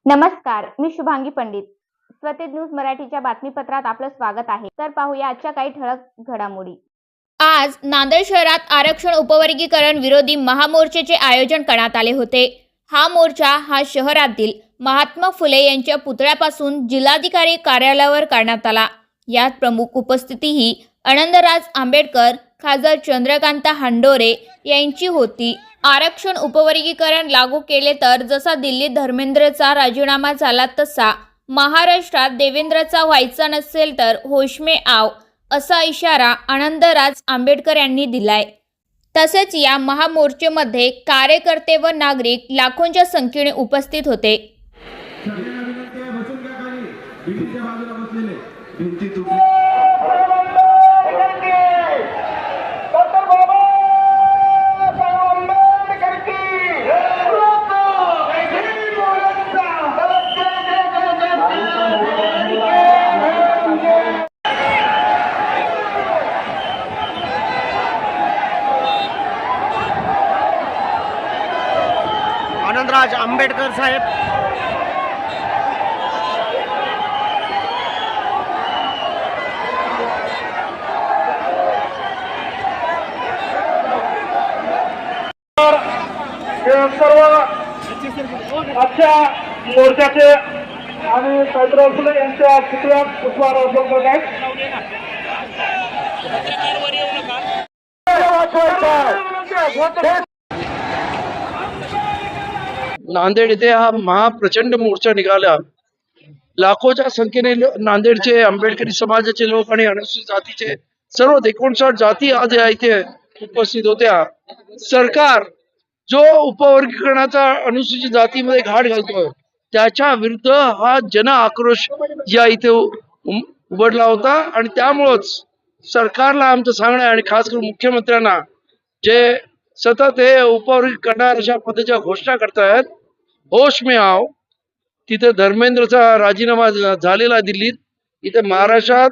नमस्कार, मी शुभांगी पंडित. स्वतेज न्यूज मराठीच्या बातमीपत्रात आपलं स्वागत आहे. तर पाहूया आजच्या काही ठळक घडामोडी. आज नांदेड शहरात आरक्षण उपवर्गीकरण विरोधी महामोर्चाचे आयोजन करण्यात आले होते. हा मोर्चा शहरातील महात्मा फुले यांच्या पुतळ्यापासून जिल्हाधिकारी कार्यालयावर करण्यात आला. यात प्रमुख उपस्थिती आनंदराज आंबेडकर, खासदार चंद्रकांत हांडोरे यांची होती. आरक्षण उपवर्गीकरण लागू केले तर जसा दिल्लीत धर्मेंद्रचा राजीनामा झाला तसा महाराष्ट्रात देवेंद्रचा व्हायचा नसेल तर होश में आव, असा इशारा आनंदराज आंबेडकर यांनी दिलाय. तसेच या महामोर्चेमध्ये कार्यकर्ते व नागरिक लाखोंच्या संख्येने उपस्थित होते. आनंदराज आंबेडकर साहेब सर्व आजच्या मोर्चाचे आणि सावित्रीबाई फुले यांच्या पुतळ्यात पुष्पहार अर्पण करत आहेत. नांदेड येथे हा महाप्रचंड मोर्चा निघाला. लाखोच्या संख्येने नांदेडचे आंबेडकरी समाजाचे लोक आणि अनुसूचित जातीचे सर्व 59 जाती आज इथे उपस्थित होत्या. सरकार जो उपवर्गीकरणाचा अनुसूचित जातीमध्ये घाट घालतोय त्याच्या विरुद्ध हा जन आक्रोश या इथे उघडला होता. आणि त्यामुळेच सरकारला आमचं सांगणं आहे आणि खास करून मुख्यमंत्र्यांना जे सतत हे उपवर्गीकरणार अशा पद्धतीच्या घोषणा करतायत, होश में आव. तिथे धर्मेंद्रचा राजीनामा झालेला दिल्लीत, इथे महाराष्ट्रात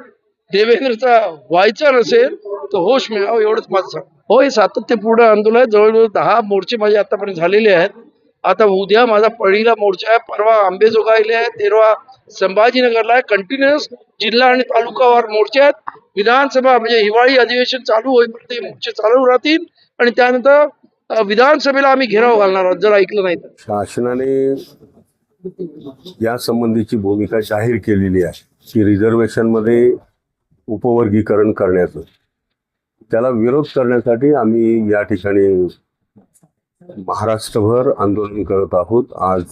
देवेंद्रचा व्हायचा नसेल तर होश में आव, एवढंच माझं सांग. हो, हे सातत्यपूर्ण आंदोलन जवळजवळ 10 मोर्चे माझे आतापर्यंत झालेले आहेत. आता उद्या माझा पहिला मोर्चा आहे, परवा अंबेजोगाईला आहे, 13 संभाजीनगरला आहे. कंटिन्युअस जिल्हा आणि तालुकावार मोर्चे आहेत. विधानसभा म्हणजे हिवाळी अधिवेशन चालू होईपर्यंत हे मोर्चे चालू राहतील आणि त्यानंतर विधानसभेला आम्ही घेराव घालणार आहोत जर ऐकलं नाही तर. शासनाने या संबंधीची भूमिका जाहीर केलेली आहे की रिझर्वेशनमध्ये उपवर्गीकरण करण्याचं, त्याला विरोध करण्यासाठी आम्ही या ठिकाणी महाराष्ट्रभर आंदोलन करत आहोत. आज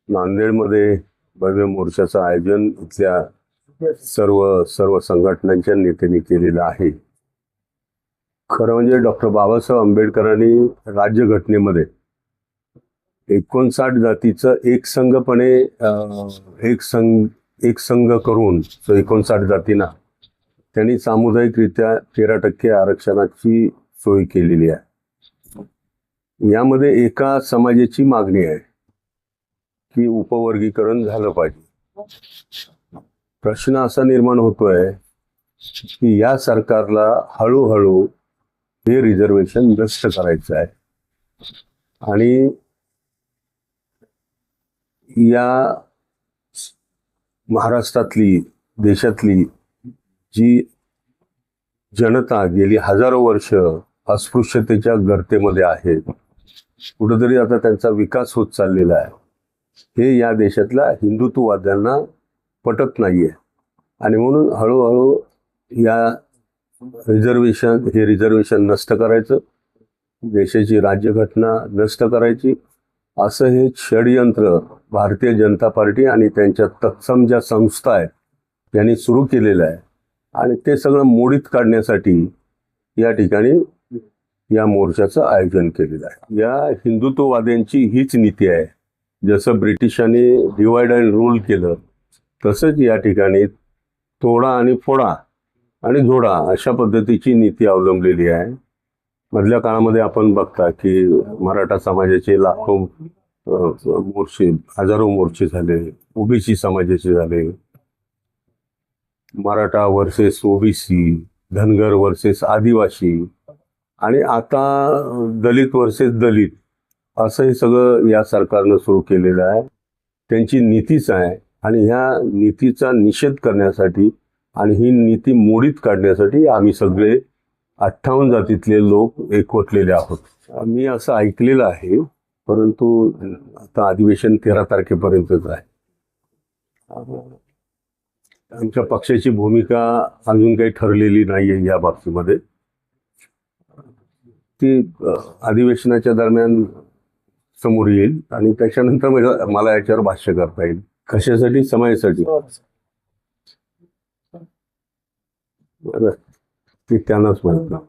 नांदेडमध्ये भव्य मोर्चाचं आयोजन इथल्या सर्व संघटनांच्या नेत्यांनी केलेलं आहे. खरं म्हणजे डॉक्टर बाबासाहेब आंबेडकरांनी राज्यघटनेमध्ये 59 जातीचं एक संघ करून 59 जातींना त्यांनी सामुदायिकरित्या 13% आरक्षणाची सोय केलेली आहे. यामध्ये एका समाजाची मागणी आहे की उपवर्गीकरण झालं पाहिजे. प्रश्न असा निर्माण होतोय की या सरकारला हळूहळू हे रिझर्वेशन नष्ट करायचं आहे आणि या महाराष्ट्रातली, देशातली जी जनता गेली हजारो वर्ष अस्पृश्यतेच्या गर्तेमध्ये आहे, कुठेतरी आता त्यांचा विकास होत चाललेला आहे, हे या देशातल्या हिंदुत्ववाद्यांना पटत नाहीये. आणि म्हणून हळूहळू या रिझर्वेशन नष्ट करायचं, देशाची राज्यघटना नष्ट करायची, असं हे षडयंत्र भारतीय जनता पार्टी आणि त्यांच्या तत्सम ज्या संस्था आहेत यांनी सुरू केलेलं आहे. आणि ते सगळं मोडीत काढण्यासाठी या ठिकाणी या मोर्चाचं आयोजन केलेलं आहे. या हिंदुत्ववाद्यांची हीच नीती आहे. जसं ब्रिटिशांनी डिवाइड अँड रूल केलं तसंच या ठिकाणी तोडा आणि फोडा आणि जोडा अशा पद्धतीची नीती अवलंबलेली आहे. मधल्या काळामध्ये आपण बघता की मराठा समाजाचे लाखो मोर्चे, हजारो मोर्चे झाले, ओबीसी समाजाचे झाले, Maratha versus OBC, Dhangar versus आदिवासी, आणि आता दलित वर्सेस दलित, असं हे सगळं या सरकारनं सुरू केलेलं आहे. त्यांची नीतीच आहे आणि ह्या नीतीचा निषेध करण्यासाठी आणि ही नीती मोडीत काढण्यासाठी आम्ही सगळे 58 जातीतले लोक एकवटलेले आहोत। मी असं ऐकलेलं आहे, परंतु आता अधिवेशन 13 तारखेपर्यंतच आहे। आमच्या पक्षाची भूमिका अजून काही ठरलेली नाही आहे या बाबतीमध्ये। ती अधिवेशनाच्या दरम्यान समोर येईल आणि त्याच्यानंतर मला याच्यावर भाष्य करता येईल। कशासाठी? समाजासाठी। बरं, ते त्यांनाच म्हणतो।